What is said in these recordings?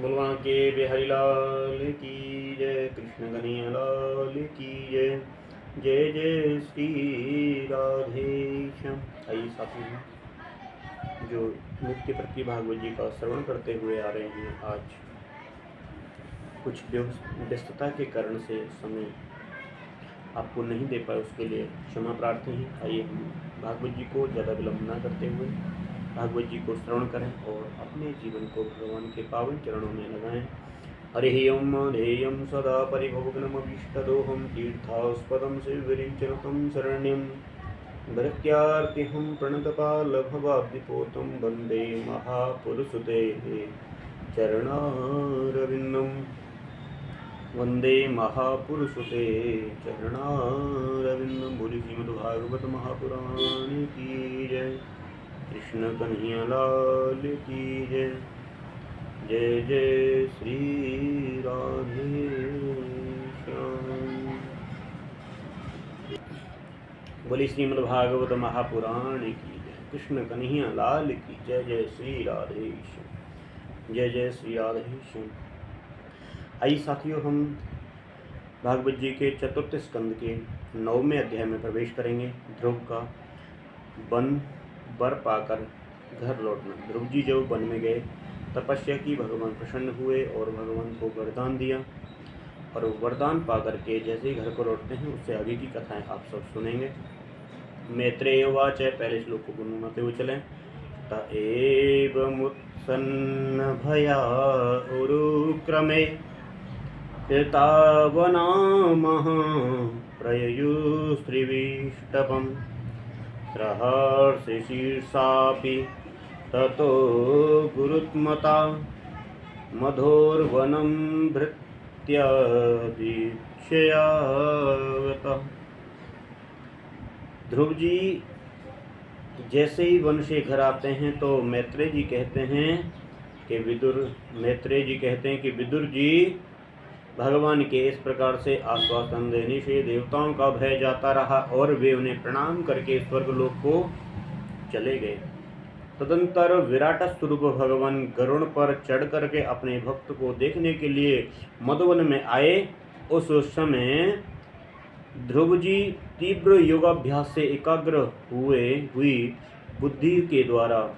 बुलवा के बिहारी लाल की जय। कृष्ण कन्हैया लाल की जय। जय जय श्री राधे श्याम। आइए साथी हैं जो नित्य प्रति भागवत जी का श्रवण करते हुए आ रहे हैं, आज कुछ व्यस्तता के कारण से समय आपको नहीं दे पाए, उसके लिए क्षमा प्रार्थी हैं। आइए हम भागवत जी को ज़्यादा विलम्ब न करते हुए भागवत जी को श्रवण करें और अपने जीवन को भगवान के पावन चरणों में लगाएं। हरि ओम ध्येयं सदा परिभवग्नमभीष्टदोहं तीर्थास्पदं शिवविरिञ्चनतं शरण्यं भरत्यार्तिहं प्रणतपालभवाब्धिपोतं वन्दे महापुरुषते चरणारविन्दं। वंदे महापुरुषते चरणारविन्दं। बोली श्रीमद्भागवत महापुराण की जय। कृष्ण कन्हैया लाल की जय। जय जय श्री राधे श्याम। बोली श्रीमद्भागवत महापुराण की जय। कृष्ण कन्हैया लाल की जय। जय श्री राधे श्याम। जय जय श्री राधे श्याम। आइए साथियों, हम भागवत जी के चतुर्थ स्कंद के 9वें अध्याय में प्रवेश करेंगे। ध्रुव का वर पाकर घर लौटना। ध्रुव जी जब वन में गए, तपस्या की, भगवान प्रसन्न हुए और भगवान को वरदान दिया, और वरदान पा करके जैसे ही घर को लौटते हैं, उससे आगे की कथाएं आप सब सुनेंगे। मैत्रेय उवाच, पहले श्लोक को गुनगुनाते हुए चलें। त एवमुत्सन्न भया उरुक्रमे कृतावनामः प्रययुस्त्रिविष्टपम् सहर्षि शीर्षापि ततो गुरुत्मता मधोर्वनं भृत्यदीक्षयागतः। ध्रुव जी जैसे ही वन से घर आते हैं तो मैत्रेय जी कहते हैं कि विदुर जी, भगवान के इस प्रकार से आश्वासन देने से देवताओं का भय जाता रहा और वे उन्हें प्रणाम करके स्वर्गलोक को चले गए। तदंतर विराट स्वरूप भगवान गरुड़ पर चढ़ करके अपने भक्त को देखने के लिए मधुवन में आए। उस समय ध्रुव जी तीव्र योगाभ्यास से एकाग्र हुई बुद्धि के द्वारा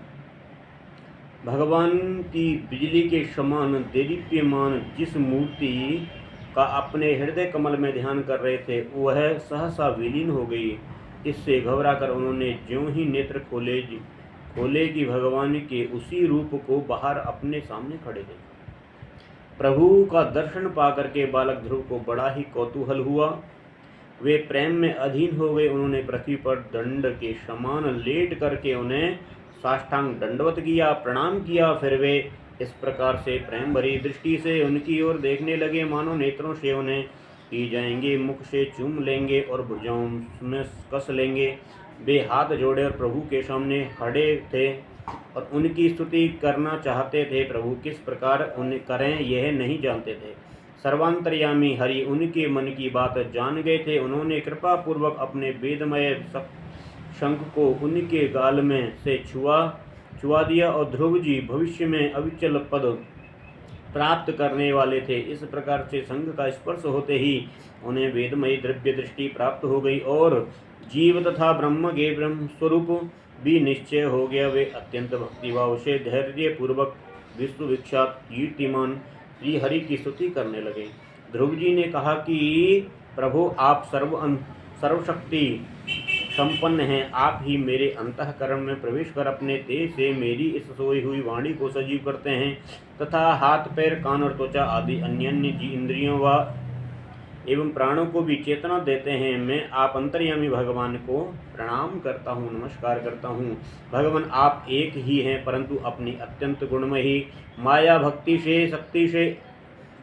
भगवान की बिजली के समान देदीप्यमान जिस मूर्ति का अपने हृदय कमल में ध्यान कर रहे थे, वह सहसा विलीन हो गई। इससे घबराकर उन्होंने ज्यों ही नेत्र खोले कि भगवान के उसी रूप को बाहर अपने सामने खड़े थे। प्रभु का दर्शन पाकर के बालक ध्रुव को बड़ा ही कौतूहल हुआ। वे प्रेम में अधीन हो गए। उन्होंने पृथ्वी पर दंड के समान लेट करके उन्हें साष्टांग दंडवत किया, प्रणाम किया। फिर वे इस प्रकार से प्रेम भरी दृष्टि से उनकी ओर देखने लगे मानो नेत्रों से उन्हें पी जाएंगे, मुख से चूम लेंगे और भुजाओं में कस लेंगे। वे हाथ जोड़े और प्रभु के सामने खड़े थे और उनकी स्तुति करना चाहते थे। प्रभु किस प्रकार उन्हें करें यह नहीं जानते थे। सर्वांतर्यामी हरि उनके मन की बात जान गए थे। उन्होंने कृपा पूर्वक अपने वेदमय शंख को उनके गाल में से छुआ दिया और ध्रुव जी भविष्य में अविचल पद प्राप्त करने वाले थे। इस प्रकार से शंख का स्पर्श होते ही उन्हें वेदमयी द्रव्य दृष्टि प्राप्त हो गई और जीव तथा ब्रह्म के ब्रह्म स्वरूप भी निश्चय हो गया। वे अत्यंत भक्तिभाव से धैर्य पूर्वक विश्व विख्यात कीर्तिमान श्री हरि की स्तुति करने लगे। ध्रुव जी ने कहा कि प्रभु, आप सर्वशक्ति संपन्न हैं। आप ही मेरे अंतःकरण में प्रवेश कर अपने तेज से मेरी इस सोई हुई वाणी को सजीव करते हैं तथा हाथ, पैर, कान और त्वचा आदि अन्य इंद्रियों व एवं प्राणों को भी चेतना देते हैं। मैं आप अंतर्यामी भगवान को प्रणाम करता हूँ, नमस्कार करता हूँ। भगवान आप एक ही हैं, परंतु अपनी अत्यंत गुणमयी माया भक्ति से, शक्ति से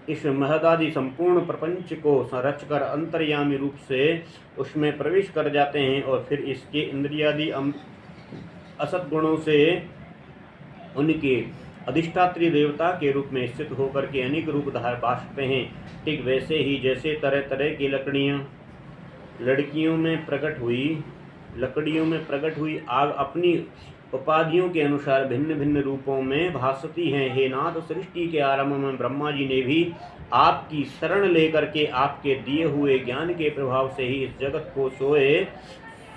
इस महदादि संपूर्ण प्रपंच को रचकर अंतर्यामी रूप से उसमें प्रवेश कर जाते हैं और फिर इसके इंद्रियादि असत गुणों से उनके अधिष्ठात्री देवता के रूप में स्थित होकर के अनेक रूप धार बांटते हैं। ठीक वैसे ही जैसे तरह तरह की लकड़ियों में प्रकट हुई आग अपनी उपाधियों के अनुसार भिन्न भिन्न रूपों में भासती हैं। हे नाथ, सृष्टि के आरंभ में ब्रह्मा जी ने भी आपकी शरण लेकर के आपके दिए हुए ज्ञान के प्रभाव से ही इस जगत को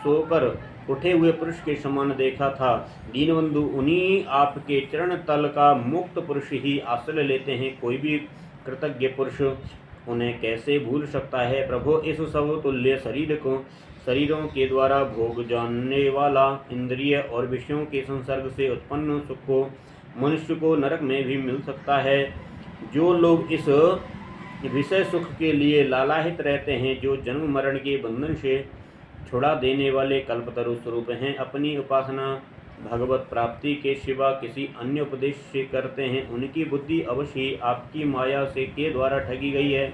सोकर उठे हुए पुरुष के समान देखा था। दीनबंधु, उन्हीं आपके चरण तल का मुक्त पुरुष ही आश्रय लेते हैं। कोई भी कृतज्ञ पुरुष उन्हें कैसे भूल सकता है। प्रभु, इस सब तुल्य शरीरों के द्वारा भोग जानने वाला इंद्रिय और विषयों के संसर्ग से उत्पन्न सुख को मनुष्य को नरक में भी मिल सकता है। जो लोग इस विषय सुख के लिए लालायित रहते हैं, जो जन्म मरण के बंधन से छुड़ा देने वाले कल्पतरु स्वरूप हैं, अपनी उपासना भगवत प्राप्ति के सिवा किसी अन्य उपदेश से करते हैं, उनकी बुद्धि अवश्य ही आपकी माया से के द्वारा ठगी गई है।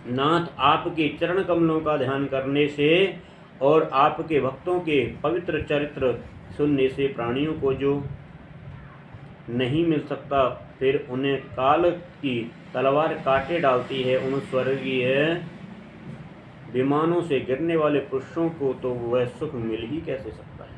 नाथ, आपके चरण कमलों का ध्यान करने से और आपके भक्तों के पवित्र चरित्र सुनने से प्राणियों को जो नहीं मिल सकता, फिर उन्हें काल की तलवार काटे डालती है। उन स्वर्गीय विमानों से गिरने वाले पुरुषों को तो वह सुख मिल ही कैसे सकता है।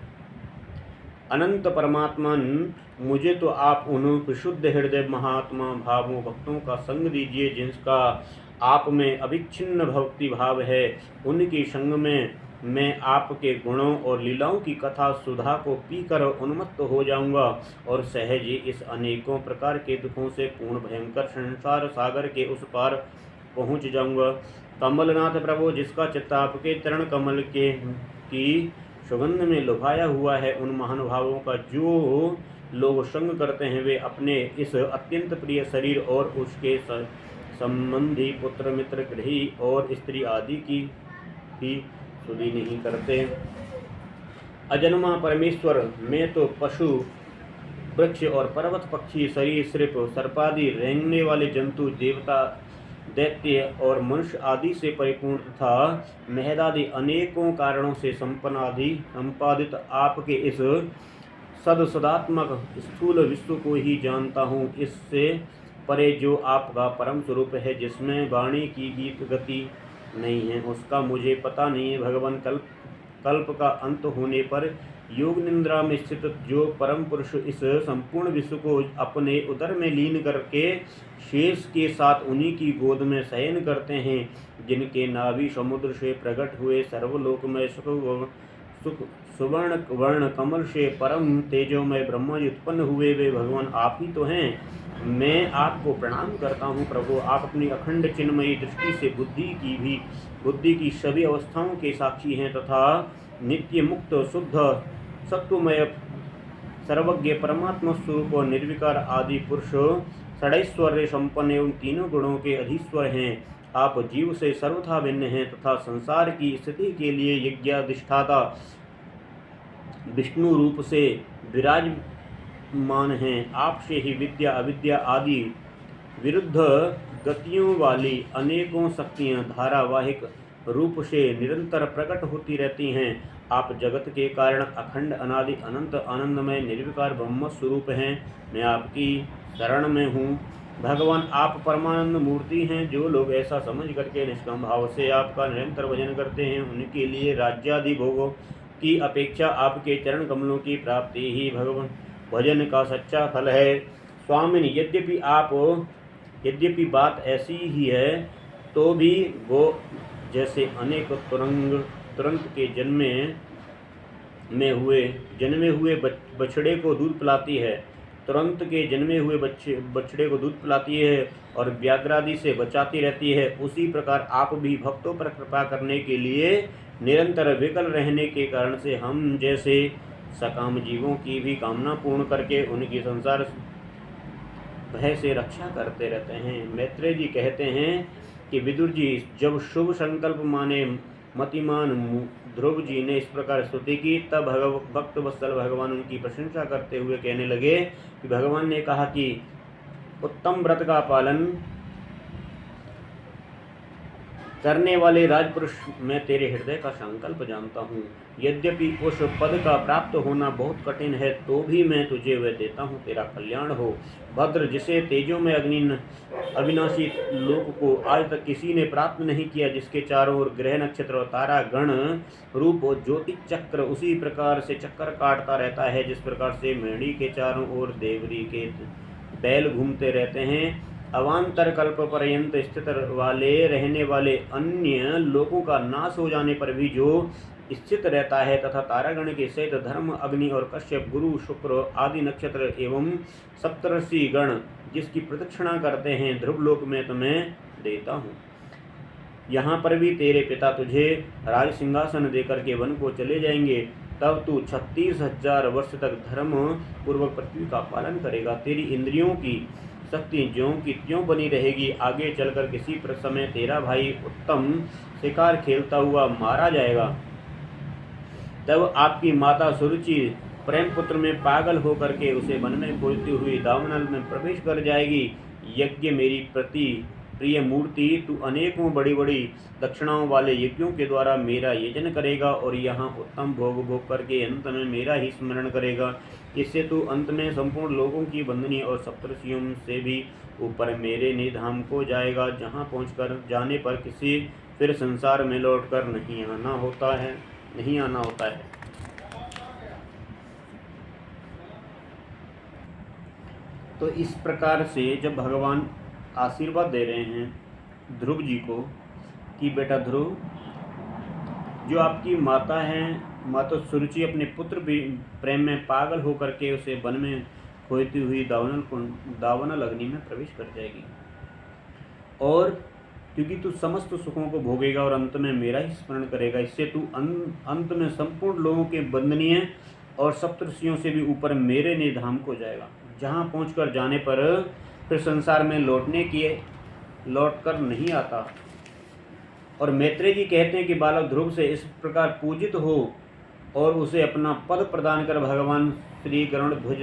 अनंत परमात्मन, मुझे तो आप उन विशुद्ध हृदय महात्मा भावों भक्तों का संग दीजिए, जिनका आप में अविच्छिन्न भक्ति भाव है। उनके संग में मैं आपके गुणों और लीलाओं की कथा सुधा को पीकर उन्मत्त हो जाऊंगा और सहज ही इस अनेकों प्रकार के दुखों से पूर्ण भयंकर संसार सागर के उस पार पहुंच जाऊंगा। कमलनाथ प्रभु, जिसका चित्त आपके चरण कमल की सुगंध में लुभाया हुआ है, उन महानुभावों का जो लोग संग करते हैं, वे अपने इस अत्यंत प्रिय शरीर और उसके संबंधी पुत्र मित्र गृही और स्त्री आदि की भी सुधि नहीं करते। अजन्मा परमेश्वर, मैं तो पशु वृक्ष और पर्वत पक्षी सरीसृप सर्पादि रेंगने वाले जंतु देवता दैत्य और मनुष्य आदि से परिपूर्ण था महदादि अनेकों कारणों से संपादित आपके इस सदात्मक स्थूल विश्व को ही जानता हूँ। इससे परे जो आपका परम स्वरूप है, जिसमें वाणी की गीत गति नहीं है, उसका मुझे पता नहीं है। भगवान, कल्प का अंत होने पर योग निद्रा में स्थित जो परम पुरुष इस संपूर्ण विश्व को अपने उदर में लीन करके शेष के साथ उन्हीं की गोद में शयन करते हैं, जिनके नाभि समुद्र से प्रकट हुए सर्वलोक में सुख सुवर्ण वर्ण कमल से परम तेजोमय ब्रह्मा जी उत्पन्न हुए, वे भगवान आप ही तो हैं। मैं आपको प्रणाम करता हूँ प्रभु। आप अपनी अखंड चिन्मयी दृष्टि से बुद्धि की सभी अवस्थाओं के साक्षी हैं तथा नित्य मुक्त शुद्ध सत्वमय सर्वज्ञ परमात्मा स्वरूप और निर्विकार आदि पुरुष षडैश्वर्य संपन्न एवं तीनों गुणों के अधीश्वर हैं। आप जीव से सर्वथा भिन्न हैं तथा संसार की स्थिति के लिए यज्ञाधिष्ठाता विष्णु रूप से विराजमान हैं। आपसे ही विद्या अविद्या आदि विरुद्ध गतियों वाली अनेकों शक्तियां धारावाहिक रूप से निरंतर प्रकट होती रहती हैं। आप जगत के कारण अखंड अनादि अनंत आनंदमय निर्विकार ब्रह्म स्वरूप हैं। मैं आपकी शरण में हूँ। भगवान, आप परमानंद मूर्ति हैं। जो लोग ऐसा समझ करके निष्काम भाव से आपका निरंतर भजन करते हैं, उनके लिए राज्यादि भोगों की अपेक्षा आपके चरण कमलों की प्राप्ति ही भगवान भजन का सच्चा फल है। स्वामिनी, यद्यपि बात ऐसी ही है, तो भी वो जैसे अनेक तुरंत के जन्मे हुए बछड़े को दूध पिलाती है, तुरंत के जन्मे हुए बछड़े को दूध पिलाती है और व्याघ्रादि से बचाती रहती है, उसी प्रकार आप भी भक्तों पर कृपा करने के लिए निरंतर विकल रहने के कारण से हम जैसे सकाम जीवों की भी कामना पूर्ण करके उनकी संसार भय से रक्षा करते रहते हैं। मैत्रेय जी कहते हैं कि विदुर जी जब शुभ संकल्प माने मतिमान ध्रुव जी ने इस प्रकार स्तुति की, तब भक्त वत्सल भगवान उनकी प्रशंसा करते हुए कहने लगे कि भगवान ने कहा कि उत्तम व्रत का पालन करने वाले राजपुरुष, मैं तेरे हृदय का संकल्प जानता हूँ। यद्यपि उस पद का प्राप्त होना बहुत कठिन है, तो भी मैं तुझे वह देता हूँ, तेरा कल्याण हो। भद्र, जिसे तेजों में अविनाशी लोक को आज तक किसी ने प्राप्त नहीं किया, जिसके चारों ओर ग्रह नक्षत्र और तारा गण रूप और ज्योति चक्र उसी प्रकार से चक्कर काटता रहता है जिस प्रकार से मेढ़ी के चारों ओर देवरी के बैल घूमते रहते हैं। अवान्तर कल्प पर्यंत स्थित रहने वाले अन्य लोगों का नाश हो जाने पर भी जो स्थित रहता है, तथा तारागण के सहित धर्म, अग्नि और कश्यप, गुरु, शुक्र आदि नक्षत्र एवं सप्तर्षि गण जिसकी प्रदक्षिणा करते हैं, ध्रुवलोक में तुम्हें देता हूँ। यहाँ पर भी तेरे पिता तुझे राज सिंहासन देकर के वन को चले जाएंगे, तब तू 36,000 वर्ष तक धर्म पूर्वक पृथ्वी का पालन करेगा। तेरी इंद्रियों की शक्ति ज्यों की त्यों बनी रहेगी। आगे चलकर किसी समय तेरा भाई उत्तम शिकार खेलता हुआ मारा जाएगा, तब आपकी माता सुरुचि प्रेम पुत्र में पागल होकर के उसे वन में खोजती हुई दावानल में प्रवेश कर जाएगी। यज्ञ मेरी प्रति प्रिय मूर्ति, तू अनेकों बड़ी बड़ी दक्षिणाओं वाले यज्ञों के द्वारा मेरा यजन करेगा और यहाँ उत्तम भोग भोग करके अंत में मेरा ही स्मरण करेगा। इससे तू अंत में संपूर्ण लोगों की वंदनीय और सप्तर्षियों से भी ऊपर मेरे निधाम को जाएगा, जहाँ पहुँचकर जाने पर किसी फिर संसार में लौटकर नहीं आना होता है। तो इस प्रकार से जब भगवान आशीर्वाद दे रहे हैं ध्रुव जी को कि बेटा ध्रुव, जो आपकी माता है, माता सुरुचि अपने पुत्र प्रेम में पागल होकर के उसे वन में खोजती हुई दावानल अग्नि में प्रवेश कर जाएगी, और क्योंकि तू समस्त सुखों को भोगेगा और अंत में मेरा ही स्मरण करेगा, इससे तू अंत में संपूर्ण लोगों के वंदनीय और सप्तर्षियों से भी ऊपर मेरे निधाम को जाएगा, जहाँ पहुँचकर जाने पर फिर संसार में लौट कर नहीं आता। और मैत्रेय जी कहते हैं कि बालक ध्रुव से इस प्रकार पूजित हो और उसे अपना पद प्रदान कर भगवान श्री गरुड़ ध्वज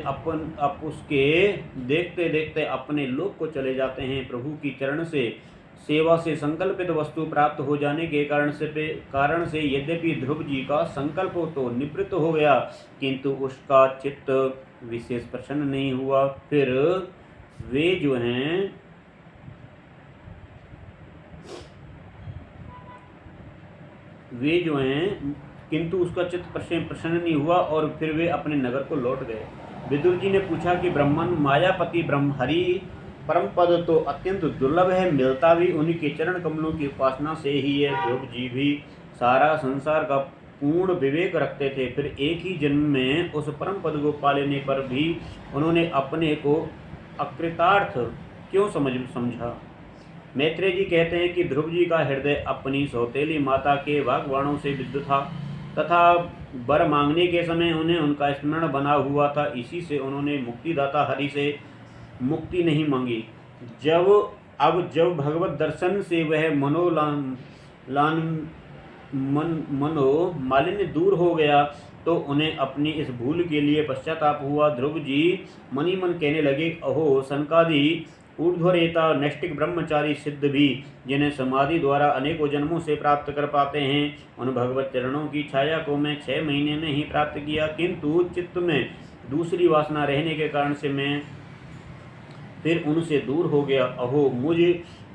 अब उसके देखते देखते अपने लोक को चले जाते हैं। प्रभु की चरण से सेवा से संकल्पित वस्तु प्राप्त हो जाने के कारण से यद्यपि ध्रुव जी का संकल्प तो निवृत्त हो गया, किंतु उसका चित्त विशेष प्रसन्न नहीं हुआ। फिर वे जो हैं किंतु उसका चित्त प्रसन्न नहीं हुआ और फिर वे अपने नगर को लौट गए। विदुर जी ने पूछा कि ब्रह्मन मायापति ब्रह्महरि परम पद तो अत्यंत दुर्लभ है, मिलता भी उन्हीं के चरण कमलों की उपासना से ही है। ध्रुव जी भी सारा संसार का पूर्ण विवेक रखते थे, फिर एक ही जन्म में उस परम पद को पा लेने पर भी उन्होंने अपने को अकृतार्थ क्यों समझा। मैत्रेय जी कहते हैं कि ध्रुव जी का हृदय अपनी सौतेली माता के वाग्बाणों से विद्ध था तथा वर मांगने के समय उन्हें उनका स्मरण बना हुआ था, इसी से उन्होंने मुक्तिदाता हरि से मुक्ति नहीं मांगी। जब भगवत दर्शन से वह मनोमालिन्य दूर हो गया तो उन्हें अपनी इस भूल के लिए पश्चाताप हुआ। ध्रुव जी मनी मन कहने लगे, अहो सनकादि ऊर्ध्वरेता नैष्टिक ब्रह्मचारी सिद्ध भी, जिन्हें समाधि द्वारा अनेकों जन्मों से प्राप्त कर पाते हैं, उन भगवत चरणों की छाया को मैं 6 महीने में ही प्राप्त किया, किंतु चित्त में दूसरी वासना रहने के कारण से मैं फिर उनसे दूर हो गया। अहो मुझ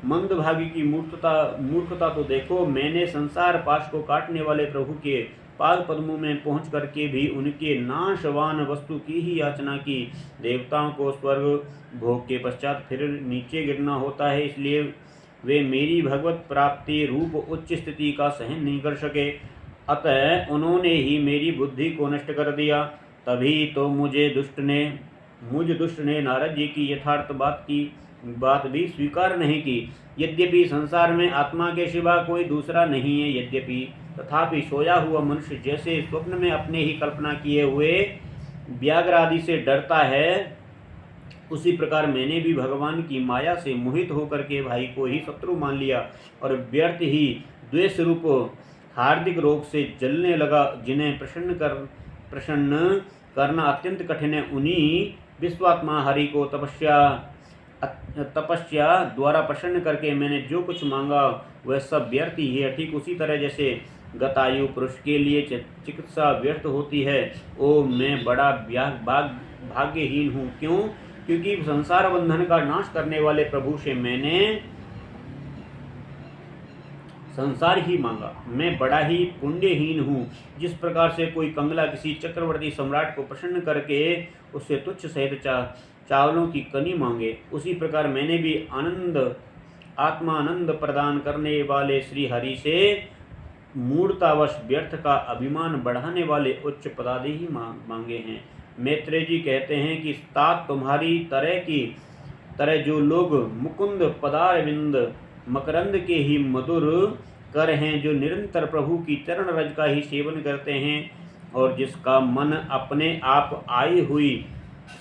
मंदभागी की मूर्खता तो देखो, मैंने संसार पाश को काटने वाले प्रभु के पाद पद्मों में पहुंच करके भी उनके नाशवान वस्तु की ही याचना की। देवताओं को स्वर्ग भोग के पश्चात फिर नीचे गिरना होता है, इसलिए वे मेरी भगवत प्राप्ति रूप उच्च स्थिति का सहन नहीं कर सके, अतः उन्होंने ही मेरी बुद्धि को नष्ट कर दिया। तभी तो मुझ दुष्ट ने नारद जी की यथार्थ बात भी स्वीकार नहीं की। यद्यपि संसार में आत्मा के सिवा कोई दूसरा नहीं है, तथापि सोया हुआ मनुष्य जैसे स्वप्न में अपने ही कल्पना किए हुए व्याघ्र आदि से डरता है, उसी प्रकार मैंने भी भगवान की माया से मोहित होकर के भाई को ही शत्रु मान लिया और व्यर्थ ही द्वेष रूप हार्दिक रोग से जलने लगा, जिन्हें प्रसन्न करना अत्यंत कठिन है। उन्हीं विश्वात्मा हरि को तपस्या द्वारा प्रसन्न करके मैंने जो कुछ मांगा वह सब व्यर्थ ही है। ठीक उसी तरह जैसे गतायु पुरुष के लिए चिकित्सा व्यर्थ होती है, ओ मैं बड़ा भाग्यहीन हूँ। क्यों? क्योंकि संसार बंधन का नाश करने वाले प्रभु से मैंने संसार ही मांगा। मैं बड़ा ही पुण्यहीन हूँ। जिस प्रकार से कोई कंगला किसी चक्रवर्ती सम्राट को प्रसन्न करके उससे तुच्छ सहित चावलों की कनी मांगे, उसी प्रकार मैंने भी आत्मानंद प्रदान करने वाले श्री हरि से मूर्तावश व्यर्थ का अभिमान बढ़ाने वाले उच्च पदादि ही मांगे हैं। मैत्रेय जी कहते हैं कि तात तुम्हारी तरह जो लोग मुकुंद पदारविंद मकरंद के ही मधुर कर हैं, जो निरंतर प्रभु की चरण रज का ही सेवन करते हैं और जिसका मन अपने आप आई हुई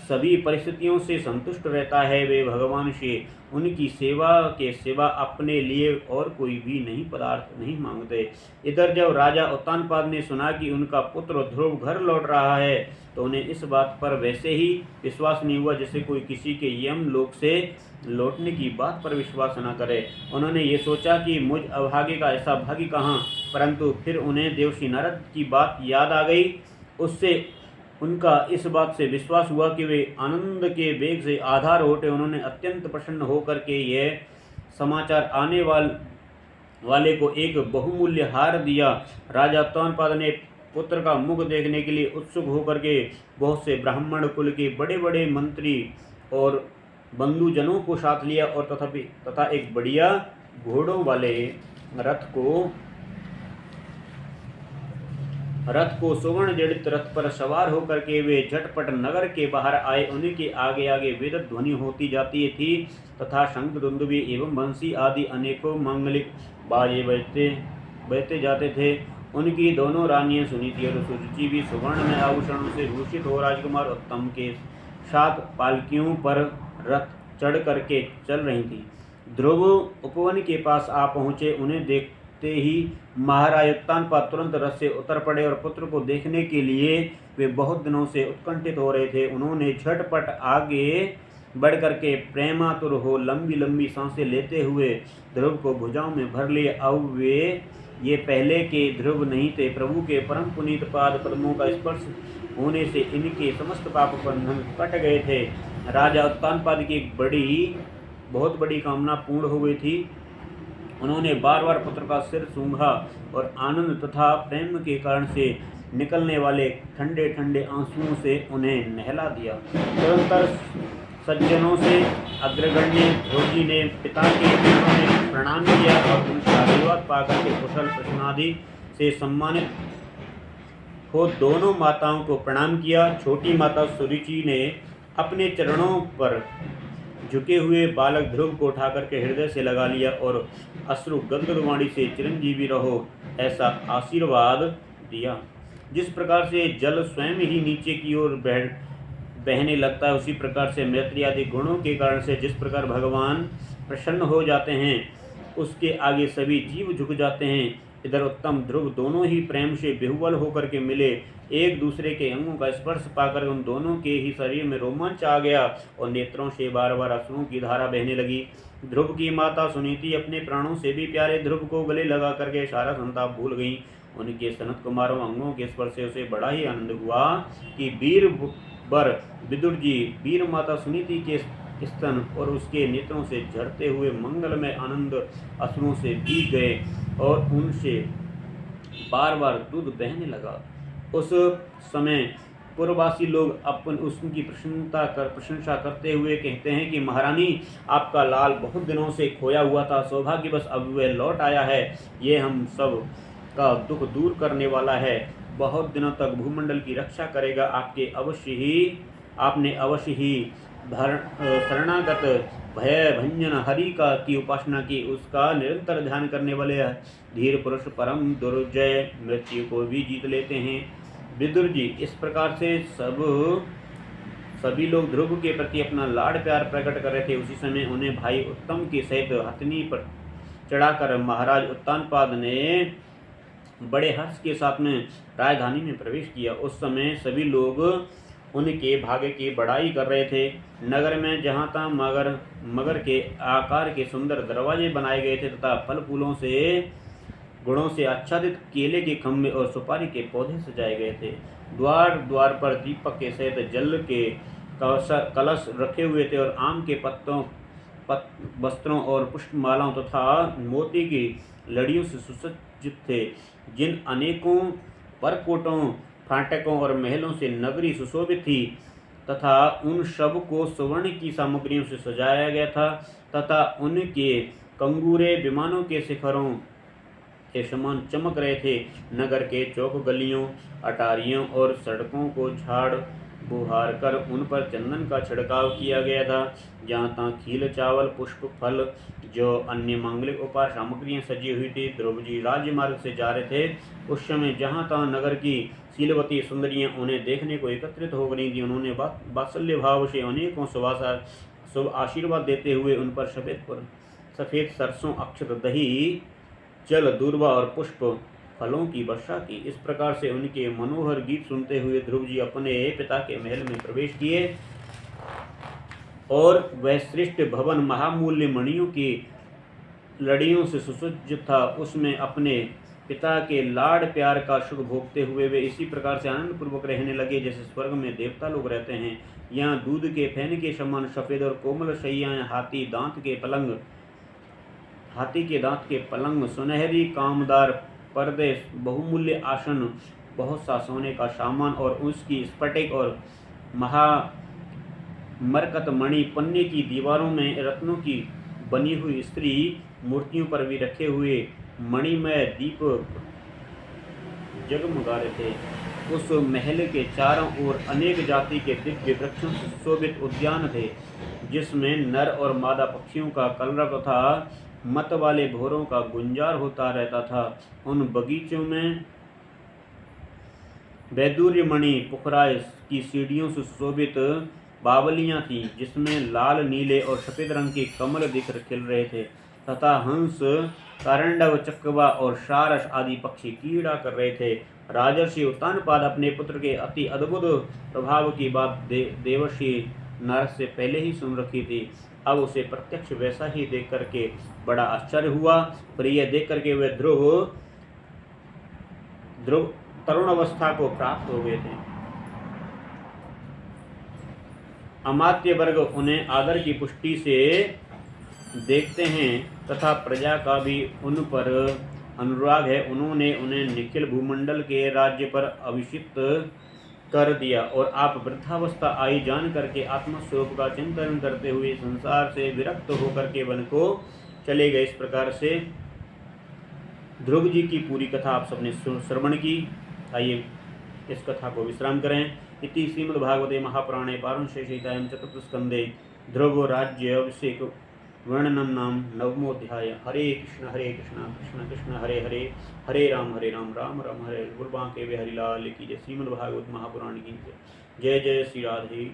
सभी परिस्थितियों से संतुष्ट रहता है, वे भगवान से उनकी सेवा के सिवा अपने लिए और कोई भी पदार्थ नहीं मांगते। इधर जब राजा उत्तानपाद ने सुना कि उनका पुत्र ध्रुव घर लौट रहा है, तो उन्हें इस बात पर वैसे ही विश्वास नहीं हुआ जैसे कोई किसी के यम लोक से लौटने की बात पर विश्वास न करे। उन्होंने ये सोचा कि मुझ अभागे का ऐसा भाग्य कहाँ, परंतु फिर उन्हें देवर्षि नारद की बात याद आ गई। उससे उनका इस बात से विश्वास हुआ कि वे आनंद के वेग से आधार होते। उन्होंने अत्यंत प्रसन्न होकर के यह समाचार आने वाले को एक बहुमूल्य हार दिया। राजा उत्तानपाद ने पुत्र का मुख देखने के लिए उत्सुक होकर के बहुत से ब्राह्मण कुल के बड़े बड़े मंत्री और बंधुजनों को साथ लिया और तथा एक बढ़िया घोड़ों वाले रथ को सुवर्ण जड़ित रथ पर सवार होकर के वे झटपट नगर के बाहर आए। उन्हीं के आगे आगे वेद ध्वनि होती जाती थी तथा शंख दुंदुभी एवं बंसी आदि अनेकों मांगलिक बाजे बजते जाते थे। उनकी दोनों रानियां सुनीति और सुरुचि भी सुवर्ण में आभूषणों से भूषित हो राजकुमार उत्तम के साथ पालकियों पर रथ चढ़ करके चल रही थी। ध्रुव उपवन के पास आ पहुँचे। उन्हें देखते ही महाराज उत्तानपाद तुरंत रथ से उतर पड़े और पुत्र को देखने के लिए वे बहुत दिनों से उत्कंठित हो रहे थे। उन्होंने झटपट आगे बढ़ करके प्रेमातुर हो लंबी लंबी सांसें लेते हुए ध्रुव को भुजाओं में भर लिए। अब ये पहले के ध्रुव नहीं थे। प्रभु के परम पुनीत पाद पद्मों का स्पर्श होने से इनके समस्त पाप बंधन कट गए थे। राजा उत्तानपाद की बहुत बड़ी कामना पूर्ण हो गई थी। उन्होंने बार बार पुत्र का सिर सूंघा और आनंद तथा प्रेम के कारण से निकलने वाले ठंडे ठंडे आंसुओं से उन्हें नहला दिया। निरंतर सज्जनों से अग्रगण्य ध्रुव ने पिता के चरणों में प्रणाम किया और उनका आशीर्वाद पाकर के कुशल प्रश्नादि से सम्मानित हो दोनों माताओं को प्रणाम किया। छोटी माता सुरुचि ने अपने चरणों पर झुके हुए बालक ध्रुव को उठाकर के हृदय से लगा लिया और अश्रु गदगद वाणी से चिरंजीवी रहो ऐसा आशीर्वाद दिया। जिस प्रकार से जल स्वयं ही नीचे की ओर बहने लगता है, उसी प्रकार से मैत्री आदि गुणों के कारण से जिस प्रकार भगवान प्रसन्न हो जाते हैं, उसके आगे सभी जीव झुक जाते हैं। इधर उत्तम ध्रुव दोनों ही प्रेम से बेहुबल होकर के मिले। एक दूसरे के अंगों का स्पर्श पाकर उन दोनों के ही शरीर में रोमांच आ गया और नेत्रों से बार बार अश्रुओं की धारा बहने लगी। ध्रुव की माता सुनीति अपने प्राणों से भी प्यारे ध्रुव को गले लगा करके सारा संताप भूल गई। उनके सनत कुमारों अंगों के स्पर्श से उसे बड़ा ही आनंद हुआ कि वीर विदुर जी वीर माता सुनीति के स्तन और उसके नेत्रों से झरते हुए मंगलमय आनंद अश्रुओं से भीग गए और उनसे बार बार दूध बहने लगा। उस समय पूर्ववासी लोग उसकी प्रशंसा करते हुए कहते हैं कि महारानी, आपका लाल बहुत दिनों से खोया हुआ था, सौभाग्यवश अब वह लौट आया है। ये हम सब का दुख दूर करने वाला है, बहुत दिनों तक भूमंडल की रक्षा करेगा। आपने अवश्य ही शरणागत भय भंजन हरि की उपासना की। उसका निरंतर ध्यान करने वाले धीर पुरुष परम दुर्जय मृत्यु को भी जीत लेते हैं। विदुर जी इस प्रकार से सभी लोग ध्रुव के प्रति अपना लाड प्यार प्रकट कर रहे थे। उसी समय उन्हें भाई उत्तम के सहित हथनी पर चढ़ाकर महाराज उत्तानपाद ने बड़े हर्ष के साथ में राजधानी में प्रवेश किया। उस समय सभी लोग उनके भाग्य की बड़ाई कर रहे थे। नगर में जहाँ तहाँ मगर के आकार के सुंदर दरवाजे बनाए गए थे तथा फल फूलों से गुणों से आच्छादित केले के खम्भे और सुपारी के पौधे सजाए गए थे। द्वार द्वार पर दीपक के सहित जल के कलश रखे हुए थे और आम के वस्त्रों और पुष्पमालाओं तथा मोती की लड़ियों से सुसज्जित थे। जिन अनेकों परकोटों, फाटकों और महलों से नगरी सुशोभित थी तथा उन सब को स्वर्ण की सामग्रियों से सजाया गया था तथा उनके कंगूरे विमानों के शिखरों के समान चमक रहे थे। नगर के चौक गलियों, अटारियों और सड़कों को झाड़ बुहार कर उन पर चंदन का छिड़काव किया गया था। जहाँ तहाँ खील, चावल, पुष्प, फल जो अन्य मांगलिक उपहार सामग्रियाँ सजी हुई थी। ध्रुव जी राजमार्ग से जा रहे थे। उस समय जहाँ तहाँ नगर की शीलवती सुंदरियाँ उन्हें देखने को एकत्रित हो गई थी। उन्होंने वात्सल्य भाव से अनेकों शुभ आशीर्वाद देते हुए उन पर सफ़ेद सरसों, अक्षत, दही, जल, दूर्वा और पुष्प फलों की वर्षा की। इस प्रकार से उनके मनोहर गीत सुनते हुए ध्रुव जी अपने पिता के महल में प्रवेश किए और वह श्रेष्ठ भवन महामूल्य मणियों की लड़ियों से सुसज्जित था। उसमें अपने पिता के लाड प्यार का सुख भोगते हुए वे इसी प्रकार से आनंद पूर्वक रहने लगे जैसे स्वर्ग में देवता लोग रहते हैं। यहाँ दूध के फैन के समान सफ़ेद और कोमल शैयाएं, हाथी के दांत के पलंग, सुनहरी कामदार पर्दे, बहुमूल्य आसन, बहुत सा सोने का सामान और उसकी स्फटिक और मरकत मणि पन्ने की दीवारों में रत्नों की बनी हुई स्त्री मूर्तियों पर भी रखे हुए मणिमय दीप जगमगा रहे थे। उस महल के चारों ओर अनेक जाति के दिव्य वृक्षों से सुशोभित उद्यान थे जिसमें नर और मादा पक्षियों का कलरव तथा मत वाले भोरों का गुंजार होता रहता था। उन बगीचों में वैदूर्य मणि पुखराय की सीढ़ियों से सुशोभित बावलियां थीं जिसमें लाल, नीले और सफेद रंग के कमल खिल रहे थे तथा हंस, कारंडव, चकवा और सारस आदि पक्षी कीड़ा कर रहे थे। राजर्षि उत्तानपाद अपने पुत्र के अति अद्भुत प्रभाव की बात देवर्षि नारद से पहले ही सुन रखी थी। अब उसे प्रत्यक्ष वैसा ही देख करके बड़ा आश्चर्य हुआ। पर यह देख करके वे ध्रुव तरुण अवस्था को प्राप्त हो गए थे। अमात्य वर्ग उन्हें आदर की पुष्टि से देखते हैं तथा प्रजा का भी उन पर अनुराग है। उन्होंने उन्हें निखिल भूमंडल के राज्य पर अभिषिक्त कर दिया और आप वृद्धावस्था आई जान करके आत्मस्वरूप का चिंतन करते हुए संसार से विरक्त होकर के वन को चले गए। इस प्रकार से ध्रुव जी की पूरी कथा आप सबने श्रवण की। आइए इस कथा को विश्राम करें। इति श्रीमद्भागवते महापुराणे पारमहंस्यां चतुर्थस्कन्धे ध्रुव राज्य अभिषेक वर्णनम नाम नवमोऽध्याय। हरे कृष्ण कृष्ण कृष्ण हरे हरे, हरे राम राम राम हरे। गुरु बांके बिहारी लाल की जय। श्रीमद्भागवत महापुराण की जय। जय जय श्री राधे।